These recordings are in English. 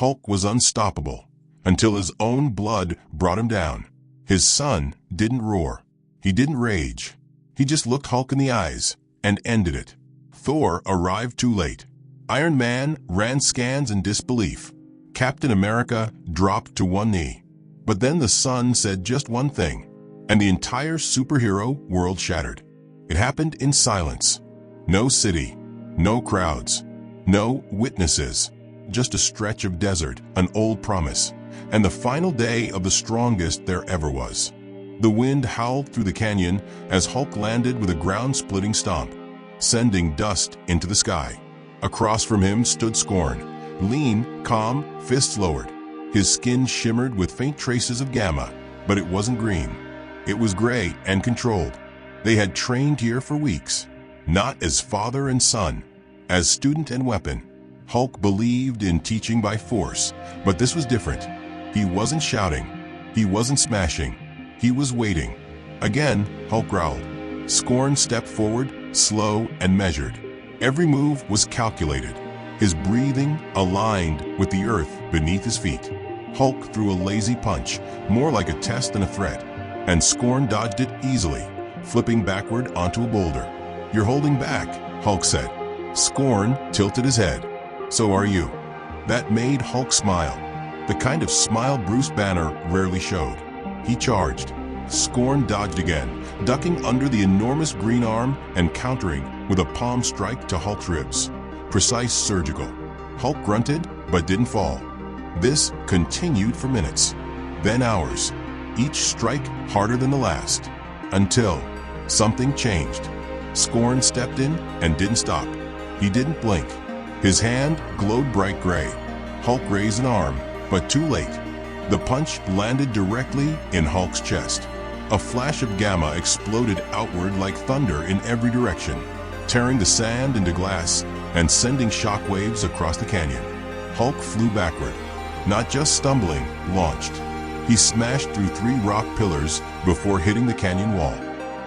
Hulk was unstoppable, until his own blood brought him down. His son didn't roar. He didn't rage. He just looked Hulk in the eyes and ended it. Thor arrived too late. Iron Man ran scans in disbelief. Captain America dropped to one knee. But then the sun said just one thing, and the entire superhero world shattered. It happened in silence. No city, no crowds, no witnesses, just a stretch of desert, an old promise, and the final day of the strongest there ever was. The wind howled through the canyon as Hulk landed with a ground-splitting stomp, sending dust into the sky. Across from him stood Scorn, lean, calm, fists lowered. His skin shimmered with faint traces of gamma, but it wasn't green. It was gray and controlled. They had trained here for weeks, not as father and son, as student and weapon. Hulk believed in teaching by force, but this was different. He wasn't shouting. He wasn't smashing. He was waiting. Again, Hulk growled. Scorn stepped forward, slow and measured. Every move was calculated. His breathing aligned with the earth beneath his feet. Hulk threw a lazy punch, more like a test than a threat, and Scorn dodged it easily, flipping backward onto a boulder. "You're holding back," Hulk said. Scorn tilted his head. "So are you." That made Hulk smile, the kind of smile Bruce Banner rarely showed. He charged. Scorn dodged again, ducking under the enormous green arm and countering with a palm strike to Hulk's ribs. Precise, surgical. Hulk grunted, but didn't fall. This continued for minutes, then hours, each strike harder than the last, until something changed. Scorn stepped in and didn't stop. He didn't blink. His hand glowed bright gray. Hulk raised an arm, but too late. The punch landed directly in Hulk's chest. A flash of gamma exploded outward like thunder in every direction, tearing the sand into glass and sending shockwaves across the canyon. Hulk flew backward, not just stumbling, launched. He smashed through 3 rock pillars before hitting the canyon wall.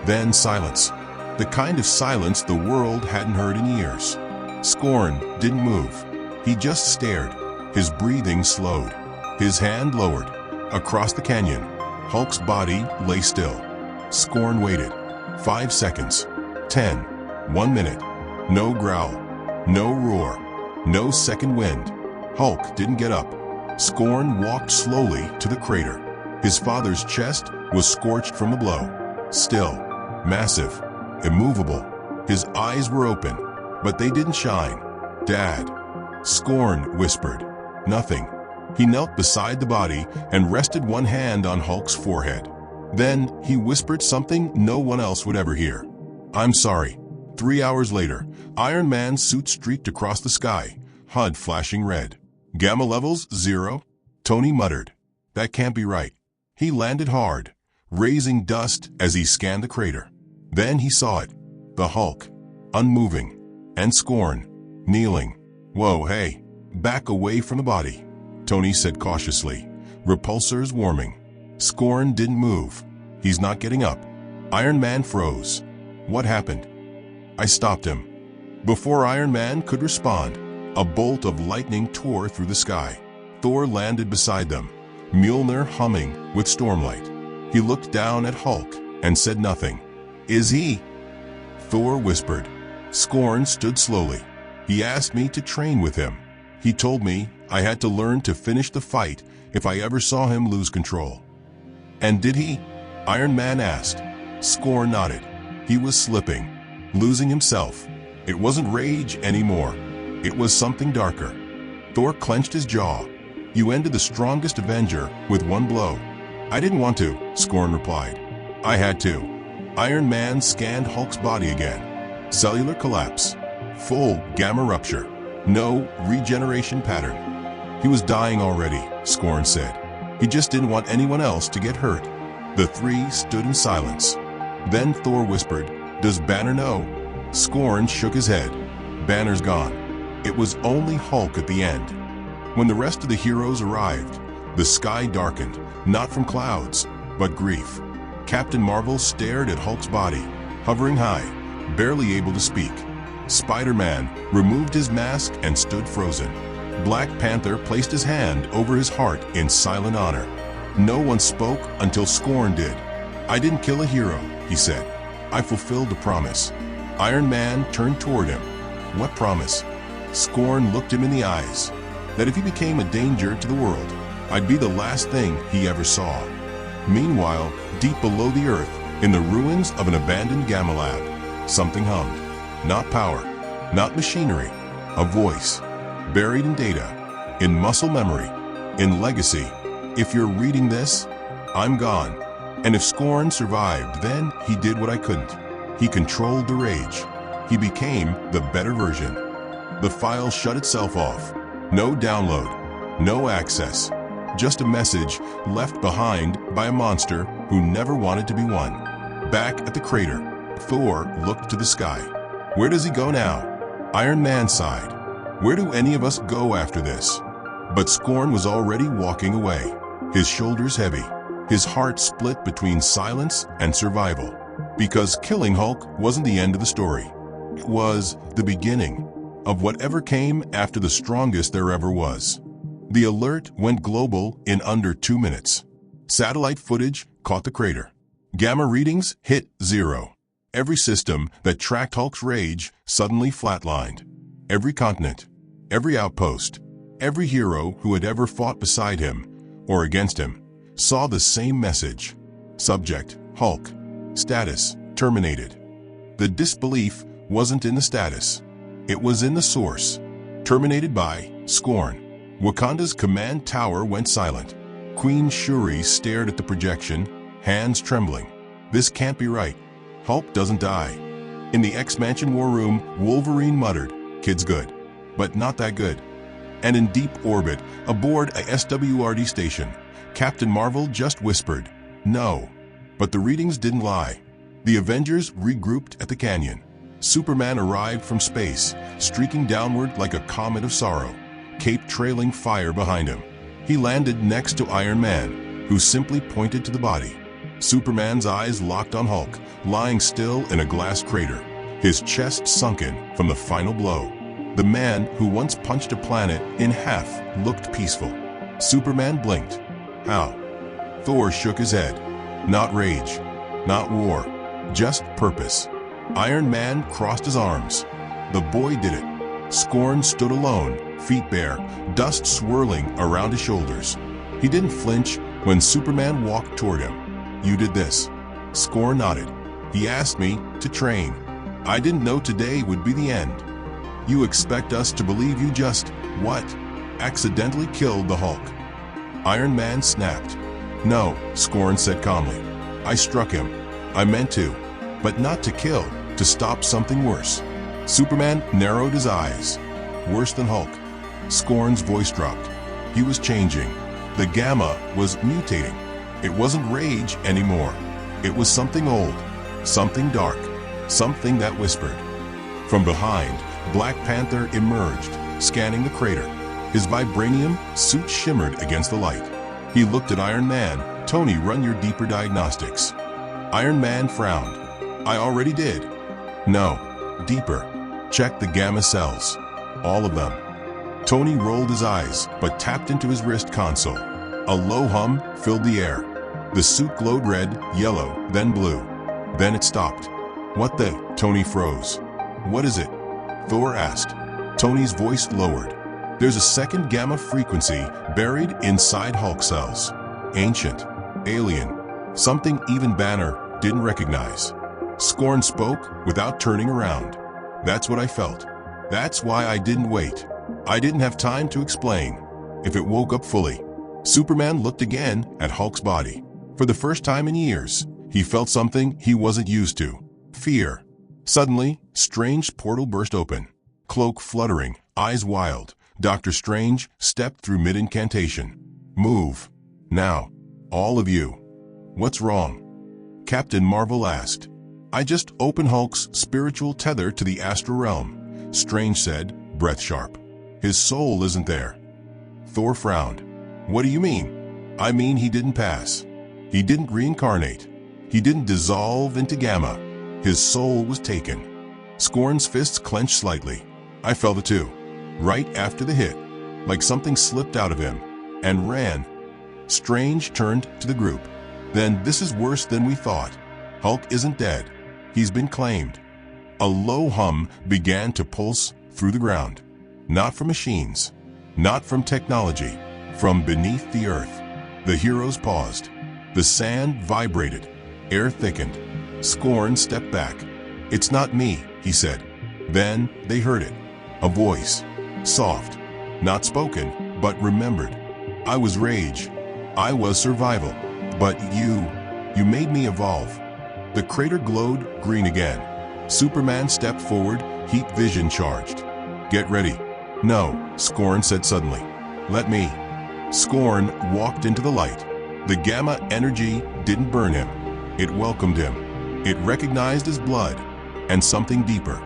Then silence, the kind of silence the world hadn't heard in years. Scorn didn't move. He just stared. His breathing slowed. His hand lowered. Across the canyon, Hulk's body lay still. Scorn waited. 5 seconds. 10. 1 minute. No growl. No roar. No second wind. Hulk didn't get up. Scorn walked slowly to the crater. His father's chest was scorched from a blow. Still, massive, immovable. His eyes were open, but they didn't shine. "Dad." Scorn whispered. Nothing. He knelt beside the body and rested one hand on Hulk's forehead. Then he whispered something no one else would ever hear. "I'm sorry." 3 hours later, Iron Man's suit streaked across the sky, HUD flashing red. "Gamma levels 0? Tony muttered. "That can't be right." He landed hard, raising dust as he scanned the crater. Then he saw it. The Hulk, unmoving, and Scorn, kneeling. "Whoa, hey, back away from the body," Tony said cautiously, repulsors warming. Scorn didn't move. "He's not getting up." Iron Man froze. "What happened?" "I stopped him." Before Iron Man could respond, a bolt of lightning tore through the sky. Thor landed beside them, Mjolnir humming with stormlight. He looked down at Hulk and said nothing. "Is he?" Thor whispered. Scorn stood slowly. "He asked me to train with him. He told me I had to learn to finish the fight if I ever saw him lose control." "And did he?" Iron Man asked. Scorn nodded. He was slipping, losing himself. It wasn't rage anymore. It was something darker. Thor clenched his jaw. "You ended the strongest Avenger with one blow." "I didn't want to," Scorn replied. "I had to." Iron Man scanned Hulk's body again. Cellular collapse. Full gamma rupture. No regeneration pattern. "He was dying already," Scorn said. "He just didn't want anyone else to get hurt." The 3 stood in silence. Then Thor whispered, "Does Banner know?" Scorn shook his head. "Banner's gone." It was only Hulk at the end. When the rest of the heroes arrived, the sky darkened, not from clouds, but grief. Captain Marvel stared at Hulk's body, hovering high, barely able to speak. Spider-Man removed his mask and stood frozen. Black Panther placed his hand over his heart in silent honor. No one spoke until Scorn did. "I didn't kill a hero," he said. "I fulfilled a promise." Iron Man turned toward him. "What promise?" Scorn looked him in the eyes. "That if he became a danger to the world, I'd be the last thing he ever saw." Meanwhile, deep below the earth, in the ruins of an abandoned gamma lab, something hummed. Not power, not machinery, a voice, buried in data, in muscle memory, in legacy. If you're reading this, I'm gone. And if Scorn survived, then he did what I couldn't. He controlled the rage. He became the better version. The file shut itself off. No download, no access. Just a message left behind by a monster who never wanted to be one. Back at the crater, Thor looked to the sky. Where does he go now? Iron Man sighed. Where do any of us go after this? But Scorn was already walking away, his shoulders heavy, his heart split between silence and survival. Because killing Hulk wasn't the end of the story. It was the beginning of whatever came after the strongest there ever was. The alert went global in under 2 minutes. Satellite footage caught the crater. Gamma readings hit 0. Every system that tracked Hulk's rage suddenly flatlined. Every continent, every outpost, every hero who had ever fought beside him or against him saw the same message. Subject, Hulk. Status, terminated. The disbelief wasn't in the status. It was in the source. Terminated by Scorn. Wakanda's command tower went silent. Queen Shuri stared at the projection, hands trembling. This can't be right. Hulk doesn't die. In the X-Mansion war room, Wolverine muttered, "Kid's good, but not that good." And in deep orbit, aboard a SWRD station, Captain Marvel just whispered, "No." But the readings didn't lie. The Avengers regrouped at the canyon. Superman arrived from space, streaking downward like a comet of sorrow, cape trailing fire behind him. He landed next to Iron Man, who simply pointed to the body. Superman's eyes locked on Hulk, lying still in a glass crater, his chest sunken from the final blow. The man who once punched a planet in half looked peaceful. Superman blinked. How? Thor shook his head. Not rage, not war, just purpose. Iron Man crossed his arms. The boy did it. Scorn stood alone, feet bare, dust swirling around his shoulders. He didn't flinch when Superman walked toward him. "You did this." Scorn nodded. "He asked me to train. I didn't know today would be the end." "You expect us to believe you just, what? Accidentally killed the Hulk?" Iron Man snapped. "No," Scorn said calmly. "I struck him. I meant to. But not to kill, to stop something worse." Superman narrowed his eyes. "Worse than Hulk." Scorn's voice dropped. He was changing. The gamma was mutating. It wasn't rage anymore. It was something old, something dark, something that whispered. From behind, Black Panther emerged, scanning the crater. His vibranium suit shimmered against the light. He looked at Iron Man. "Tony, run your deeper diagnostics." Iron Man frowned. "I already did." "No, deeper. Check the gamma cells. All of them." Tony rolled his eyes, but tapped into his wrist console. A low hum filled the air. The suit glowed red, yellow, then blue. Then it stopped. "What the?" Tony froze. "What is it?" Thor asked. Tony's voice lowered. "There's a second gamma frequency buried inside Hulk cells. Ancient, alien, something even Banner didn't recognize." Scorn spoke without turning around. "That's what I felt. That's why I didn't wait. I didn't have time to explain. If it woke up fully." Superman looked again at Hulk's body. For the first time in years, he felt something he wasn't used to. Fear. Suddenly, Strange's portal burst open. Cloak fluttering, eyes wild. Dr. Strange stepped through mid-incantation. "Move. Now. All of you." "What's wrong?" Captain Marvel asked. "I just opened Hulk's spiritual tether to the astral realm," Strange said, breath sharp. "His soul isn't there." Thor frowned. "What do you mean?" "I mean he didn't pass. He didn't reincarnate. He didn't dissolve into gamma. His soul was taken." Scorn's fists clenched slightly. "I felt it too. Right after the hit. like something slipped out of him, and ran. Strange turned to the group. Then this is worse than we thought. Hulk isn't dead. He's been claimed. A low hum began to pulse through the ground. Not from machines, not from technology, from beneath the earth. The heroes paused. The sand vibrated. Air thickened. Scorn stepped back. "It's not me," he said. Then they heard it. A voice. Soft. Not spoken, but remembered. "I was rage. I was survival. But you made me evolve." The crater glowed green again. Superman stepped forward, heat vision charged. "Get ready." "No," Scorn said suddenly. "Let me." Scorn walked into the light. The gamma energy didn't burn him. It welcomed him. It recognized his blood and something deeper.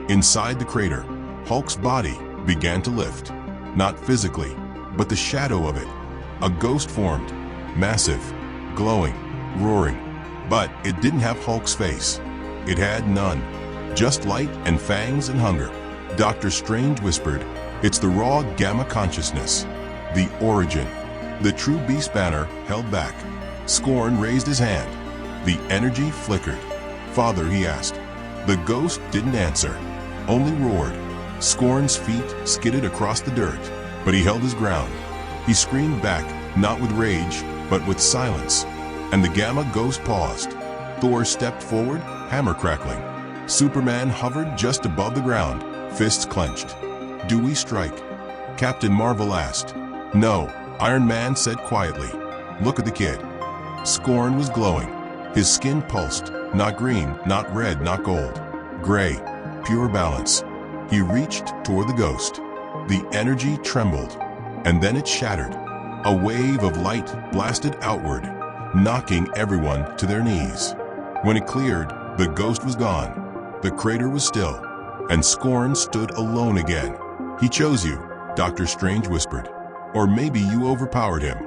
Inside the crater, Hulk's body began to lift. Not physically, but the shadow of it. A ghost formed, massive, glowing, roaring. But it didn't have Hulk's face. It had none. Just light and fangs and hunger. Dr. Strange whispered, "It's the raw gamma consciousness. The origin." The true beast banner held back. Scorn raised his hand. The energy flickered. "Father," he asked. The ghost didn't answer, only roared. Scorn's feet skidded across the dirt, but he held his ground. He screamed back, not with rage, but with silence. And the gamma ghost paused. Thor stepped forward, hammer crackling. Superman hovered just above the ground, fists clenched. "Do we strike?" Captain Marvel asked. "No," Iron Man said quietly. "Look at the kid." Scorn was glowing. His skin pulsed, not green, not red, not gold. Gray, pure balance. He reached toward the ghost. The energy trembled, and then it shattered. A wave of light blasted outward, knocking everyone to their knees. When it cleared, the ghost was gone. The crater was still, and Scorn stood alone again. "He chose you," Dr. Strange whispered. "Or maybe you overpowered him."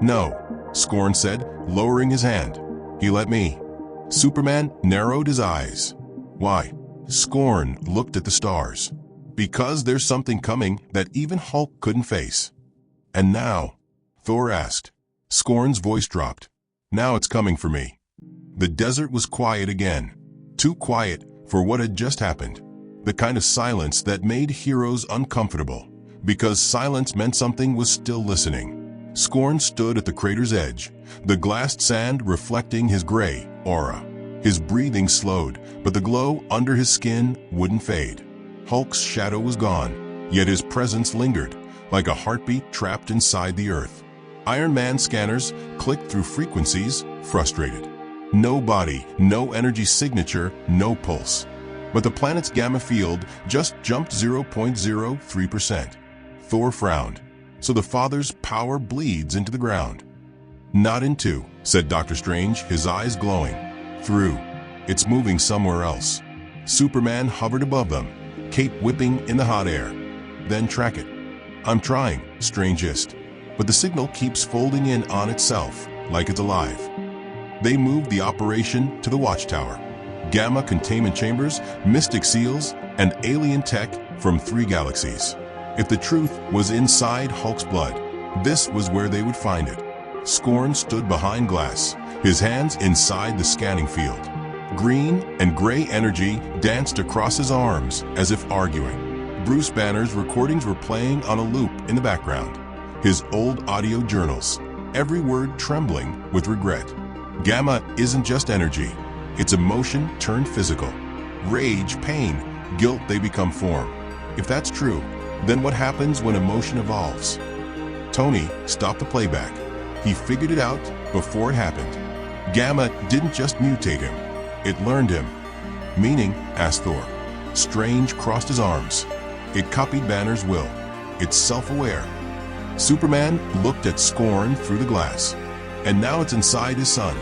"No," Scorn said, lowering his hand. "He let me." Superman narrowed his eyes. "Why?" Scorn looked at the stars. "Because there's something coming that even Hulk couldn't face." "And now?" Thor asked. Scorn's voice dropped. "Now it's coming for me." The desert was quiet again. Too quiet for what had just happened. The kind of silence that made heroes uncomfortable, because silence meant something was still listening. Scorn stood at the crater's edge, the glassed sand reflecting his gray aura. His breathing slowed, but the glow under his skin wouldn't fade. Hulk's shadow was gone, yet his presence lingered, like a heartbeat trapped inside the earth. Iron Man scanners clicked through frequencies, frustrated. No body, no energy signature, no pulse. But the planet's gamma field just jumped 0.03%. Thor frowned. "So the Father's power bleeds into the ground." "Not into," said Dr. Strange, his eyes glowing. "Through. It's moving somewhere else." Superman hovered above them, cape whipping in the hot air. "Then track it." "I'm trying," Strange hissed. "But the signal keeps folding in on itself, like it's alive." They moved the operation to the watchtower. Gamma containment chambers, mystic seals, and alien tech from 3 galaxies. If the truth was inside Hulk's blood, this was where they would find it. Scorn stood behind glass, his hands inside the scanning field. Green and gray energy danced across his arms as if arguing. Bruce Banner's recordings were playing on a loop in the background. His old audio journals, every word trembling with regret. Gamma isn't just energy. It's emotion turned physical. Rage, pain, guilt, they become form. If that's true, then what happens when emotion evolves? Tony stopped the playback. He figured it out before it happened. Gamma didn't just mutate him. It learned him. "Meaning?" asked Thor. Strange crossed his arms. It copied Banner's will. It's self-aware. Superman looked at Scorn through the glass. And now it's inside his son.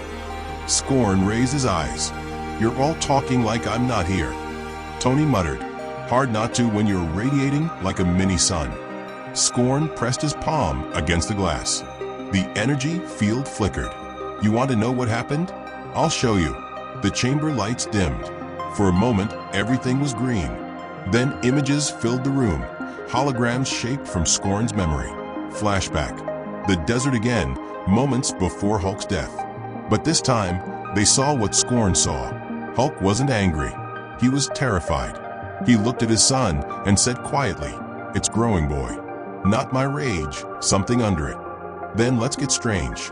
Scorn raised his eyes. "You're all talking like I'm not here." Tony muttered. "Hard not to when you're radiating like a mini sun." Scorn pressed his palm against the glass. The energy field flickered. "You want to know what happened? I'll show you." The chamber lights dimmed. For a moment, everything was green. Then images filled the room. Holograms shaped from Scorn's memory. Flashback. The desert again, moments before Hulk's death. But this time, they saw what Scorn saw. Hulk wasn't angry. He was terrified. He looked at his son and said quietly, "It's growing, boy. Not my rage, something under it. Then let's get strange."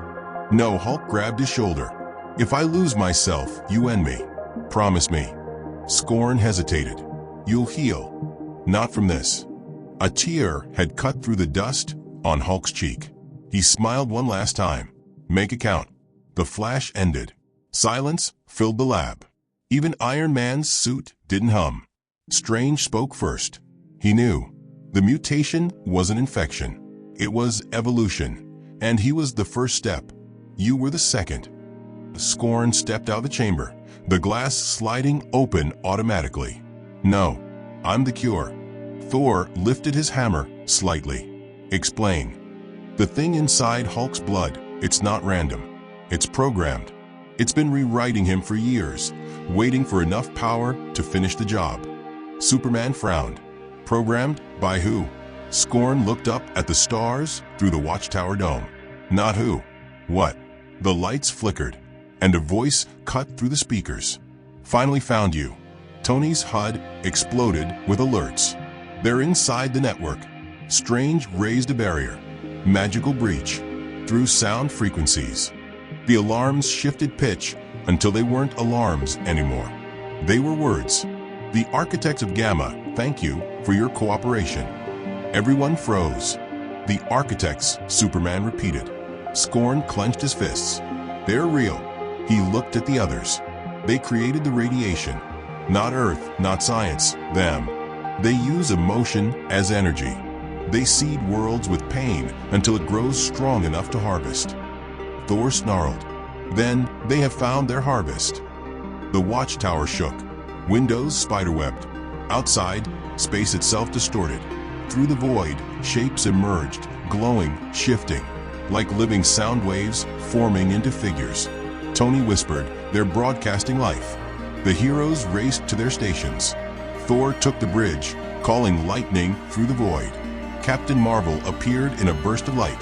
No, Hulk grabbed his shoulder. "If I lose myself, you end me. Promise me." Scorn hesitated. "You'll heal." "Not from this." A tear had cut through the dust on Hulk's cheek. He smiled one last time. "Make it count." The flash ended. Silence filled the lab. Even Iron Man's suit didn't hum. Strange spoke first. He knew. The mutation was an infection. It was evolution. And he was the first step. You were the second. Scorn stepped out of the chamber, the glass sliding open automatically. "No, I'm the cure." Thor lifted his hammer slightly. "Explain." "The thing inside Hulk's blood, it's not random. It's programmed. It's been rewriting him for years, waiting for enough power to finish the job." Superman frowned. "Programmed by who?" Scorn looked up at the stars through the Watchtower dome. "Not who. What?" The lights flickered, and a voice cut through the speakers. "Finally found you." Tony's HUD exploded with alerts. "They're inside the network." Strange raised a barrier. Magical breach. Through sound frequencies. The alarms shifted pitch until they weren't alarms anymore. They were words. "The architects of Gamma, thank you for your cooperation." Everyone froze. "The architects," Superman repeated. Scorn clenched his fists. "They're real." He looked at the others. "They created the radiation. Not Earth, not science, them. They use emotion as energy. They seed worlds with pain until it grows strong enough to harvest." Thor snarled. "Then they have found their harvest." The Watchtower shook. Windows spiderwebbed. Outside, space itself distorted. Through the void, shapes emerged, glowing, shifting, like living sound waves forming into figures. Tony whispered, "They're broadcasting life." The heroes raced to their stations. Thor took the bridge, calling lightning through the void. Captain Marvel appeared in a burst of light,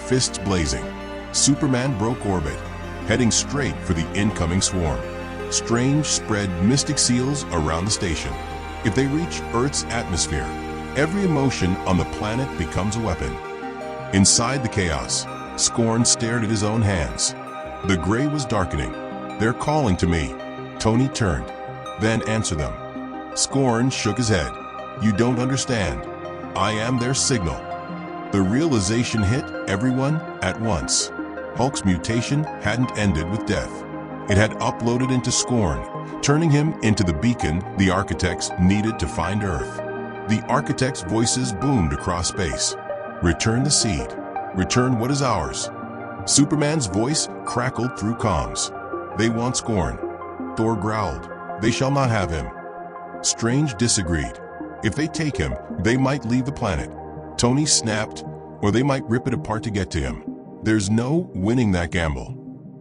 fists blazing. Superman broke orbit, heading straight for the incoming swarm. Strange spread mystic seals around the station. If they reach Earth's atmosphere, every emotion on the planet becomes a weapon. Inside the chaos, Scorn stared at his own hands. The gray was darkening. "They're calling to me." Tony turned. "Then answer them." Scorn shook his head. "You don't understand. I am their signal." The realization hit everyone at once. Hulk's mutation hadn't ended with death. It had uploaded into Scorn, turning him into the beacon the architects needed to find Earth. The architects' voices boomed across space. "Return the seed. Return what is ours." Superman's voice crackled through comms. "They want Scorn." Thor growled. "They shall not have him." Strange disagreed. "If they take him, they might leave the planet." Tony snapped, "Or they might rip it apart to get to him." "There's no winning that gamble."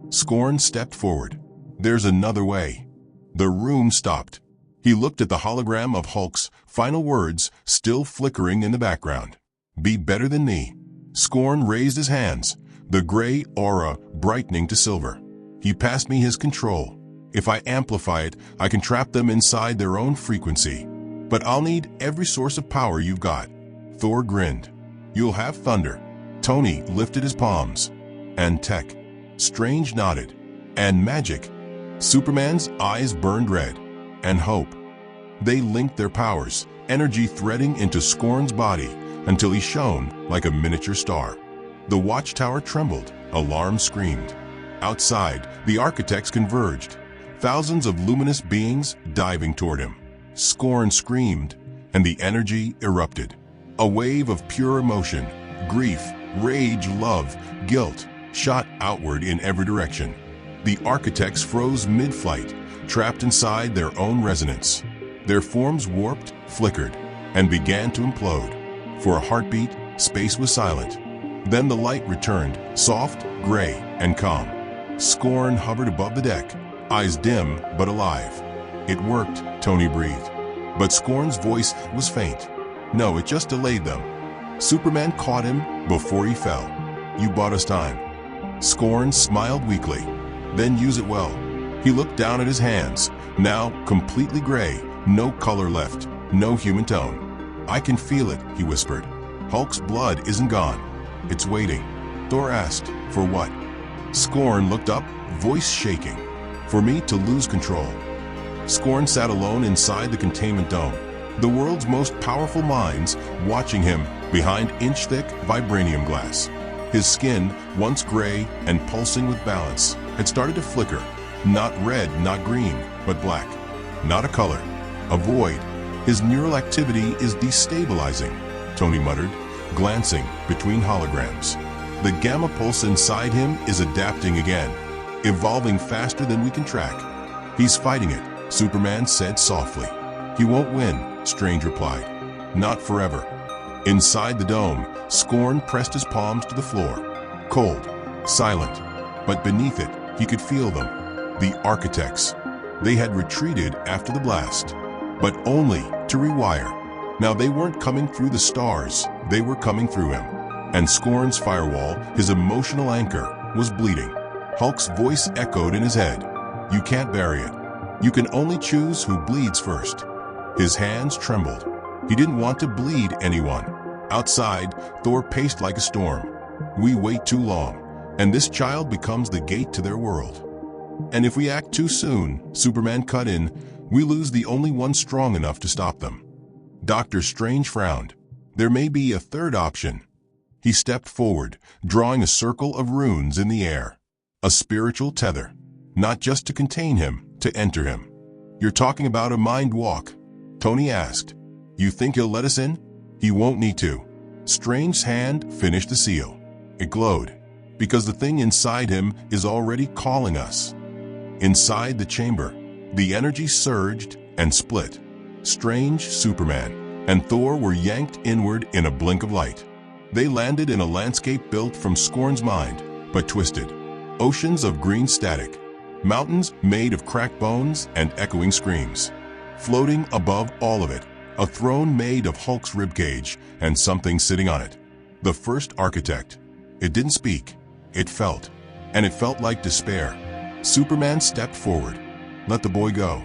Scorn stepped forward. "There's another way." The room stopped. He looked at the hologram of Hulk's final words still flickering in the background. "Be better than me." Scorn raised his hands, the gray aura brightening to silver. "He passed me his control. If I amplify it, I can trap them inside their own frequency. But I'll need every source of power you've got." Thor grinned. "You'll have thunder." Tony lifted his palms. "And tech." Strange nodded. "And magic." Superman's eyes burned red. "And hope." They linked their powers, energy threading into Scorn's body until he shone like a miniature star. The Watchtower trembled, alarm screamed. Outside, the architects converged, thousands of luminous beings diving toward him. Scorn screamed, and the energy erupted. A wave of pure emotion, grief, rage, love, guilt, shot outward in every direction. The architects froze mid-flight, trapped inside their own resonance. Their forms warped, flickered, and began to implode. For a heartbeat, space was silent. Then the light returned, soft, gray, and calm. Scorn hovered above the deck, eyes dim but alive. "It worked," Tony breathed. But Scorn's voice was faint. No, it just delayed them. Superman caught him before he fell. You bought us time. Scorn smiled weakly. Then use it well. He looked down at his hands, now completely gray, no color left, no human tone. I can feel it, he whispered. Hulk's blood isn't gone. It's waiting. Thor asked, for what? Scorn looked up, voice shaking. For me to lose control. Scorn sat alone inside the containment dome, the world's most powerful minds watching him behind inch-thick vibranium glass. His skin, once gray and pulsing with balance, had started to flicker. Not red, not green, but black. Not a color. A void. His neural activity is destabilizing, Tony muttered, glancing between holograms. The gamma pulse inside him is adapting again, evolving faster than we can track. He's fighting it, Superman said softly. He won't win, Strange replied. Not forever. Inside the dome, Scorn pressed his palms to the floor. Cold, silent, but beneath it, he could feel them. The architects. They had retreated after the blast, but only to rewire. Now they weren't coming through the stars, they were coming through him. And Scorn's firewall, his emotional anchor, was bleeding. Hulk's voice echoed in his head. You can't bury it. You can only choose who bleeds first. His hands trembled. He didn't want to bleed anyone. Outside, Thor paced like a storm. We wait too long, and this child becomes the gate to their world. And if we act too soon, Superman cut in, we lose the only one strong enough to stop them. Dr. Strange frowned. There may be a third option. He stepped forward, drawing a circle of runes in the air. A spiritual tether. Not just to contain him, to enter him. You're talking about a mind walk? Tony asked. You think he'll let us in? He won't need to. Strange's hand finished the seal. It glowed, because the thing inside him is already calling us. Inside the chamber, the energy surged and split. Strange, Superman, and Thor were yanked inward in a blink of light. They landed in a landscape built from Scorn's mind, but twisted. Oceans of green static. Mountains made of cracked bones and echoing screams. Floating above all of it, a throne made of Hulk's ribcage and something sitting on it. The first architect. It didn't speak. It felt. And it felt like despair. Superman stepped forward. Let the boy go.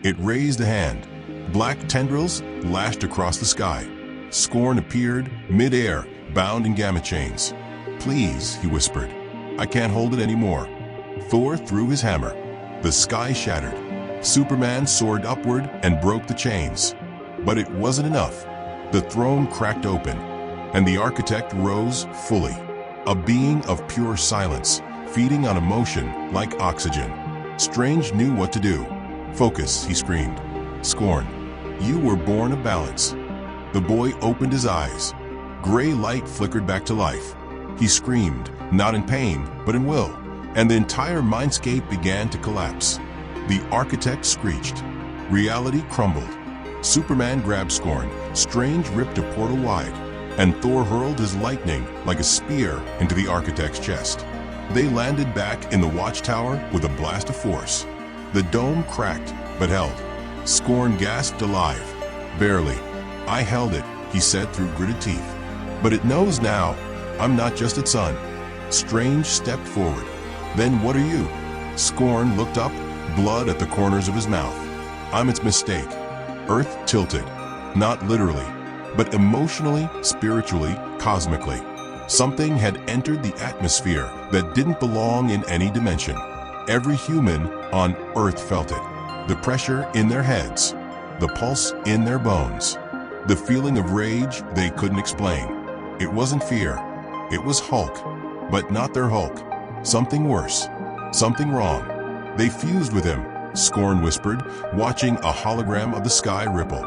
It raised a hand. Black tendrils lashed across the sky. Scorn appeared, mid-air, bound in gamma chains. Please, he whispered. I can't hold it anymore. Thor threw his hammer. The sky shattered. Superman soared upward and broke the chains. But it wasn't enough. The throne cracked open, and the architect rose fully. A being of pure silence, feeding on emotion like oxygen. Strange knew what to do. Focus, he screamed. Scorn, you were born of balance. The boy opened his eyes. Gray light flickered back to life. He screamed, not in pain, but in will, and the entire mindscape began to collapse. The architect screeched. Reality crumbled. Superman grabbed Scorn. Strange ripped a portal wide, and Thor hurled his lightning like a spear into the architect's chest. They landed back in the watchtower with a blast of force. The dome cracked, but held. Scorn gasped alive. Barely. I held it, he said through gritted teeth. But it knows now, I'm not just its son. Strange stepped forward. Then what are you? Scorn looked up, blood at the corners of his mouth. I'm its mistake. Earth tilted. Not literally, but emotionally, spiritually, cosmically. Something had entered the atmosphere that didn't belong in any dimension. Every human on Earth felt it. The pressure in their heads, the pulse in their bones, the feeling of rage they couldn't explain. It wasn't fear. It was Hulk, but not their Hulk. Something worse. Something wrong. They fused with him, Scorn whispered, watching a hologram of the sky ripple.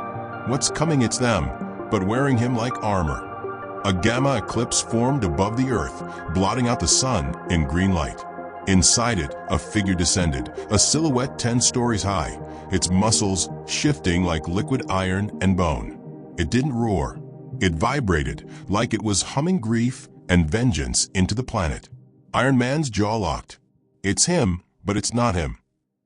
What's coming? It's them, but wearing him like armor. A gamma eclipse formed above the Earth, blotting out the sun in green light. Inside it, a figure descended, a silhouette 10 stories high, its muscles shifting like liquid iron and bone. It didn't roar. It vibrated like it was humming grief and vengeance into the planet. Iron Man's jaw locked. It's him, but it's not him.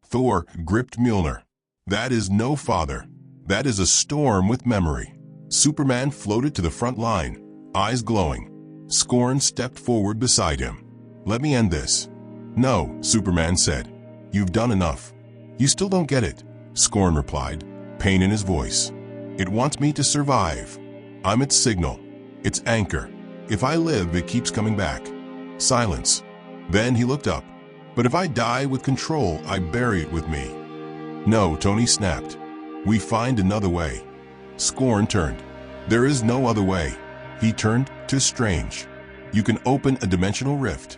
Thor gripped Mjolnir. That is no father. That is a storm with memory. Superman floated to the front line, eyes glowing. Scorn stepped forward beside him. "Let me end this." "No," Superman said. "You've done enough." "You still don't get it," Scorn replied, pain in his voice. "It wants me to survive. I'm its signal, its anchor. If I live, it keeps coming back." Silence. Then he looked up. "But if I die with control, I bury it with me." "No," Tony snapped. "We find another way." Scorn turned. "There is no other way." He turned to Strange. "You can open a dimensional rift."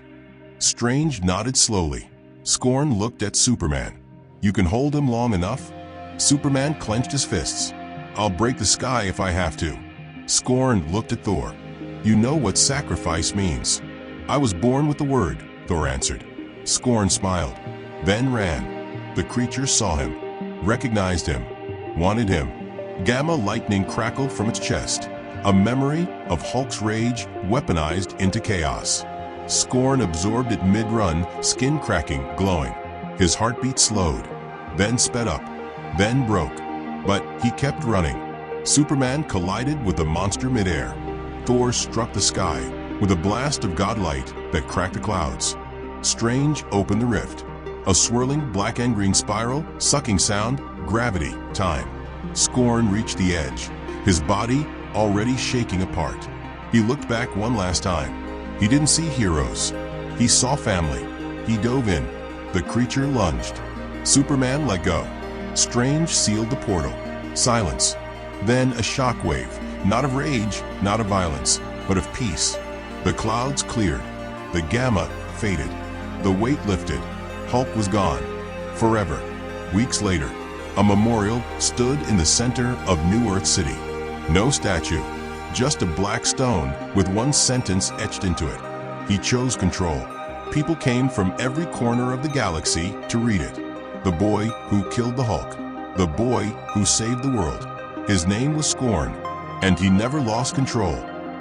Strange nodded slowly. Scorn looked at Superman. "You can hold him long enough?" Superman clenched his fists. "I'll break the sky if I have to." Scorn looked at Thor. "You know what sacrifice means." "I was born with the word," Thor answered. Scorn smiled, then ran. The creature saw him, recognized him, wanted him. Gamma lightning crackled from its chest, a memory of Hulk's rage weaponized into chaos. Scorn absorbed it mid-run, skin cracking, glowing. His heartbeat slowed, then sped up, then broke. But he kept running. Superman collided with the monster midair. Thor struck the sky with a blast of godlight that cracked the clouds. Strange opened the rift. A swirling black and green spiral, sucking sound, gravity, time. Scorn reached the edge, his body already shaking apart. He looked back one last time. He didn't see heroes. He saw family. He dove in. The creature lunged. Superman let go. Strange sealed the portal. Silence. Then a shockwave, not of rage, not of violence, but of peace. The clouds cleared. The gamma faded. The weight lifted. Hulk was gone. Forever. Weeks later, a memorial stood in the center of New Earth City. No statue, just a black stone with one sentence etched into it. He chose control. People came from every corner of the galaxy to read it. The boy who killed the Hulk. The boy who saved the world. His name was Scorn, and he never lost control.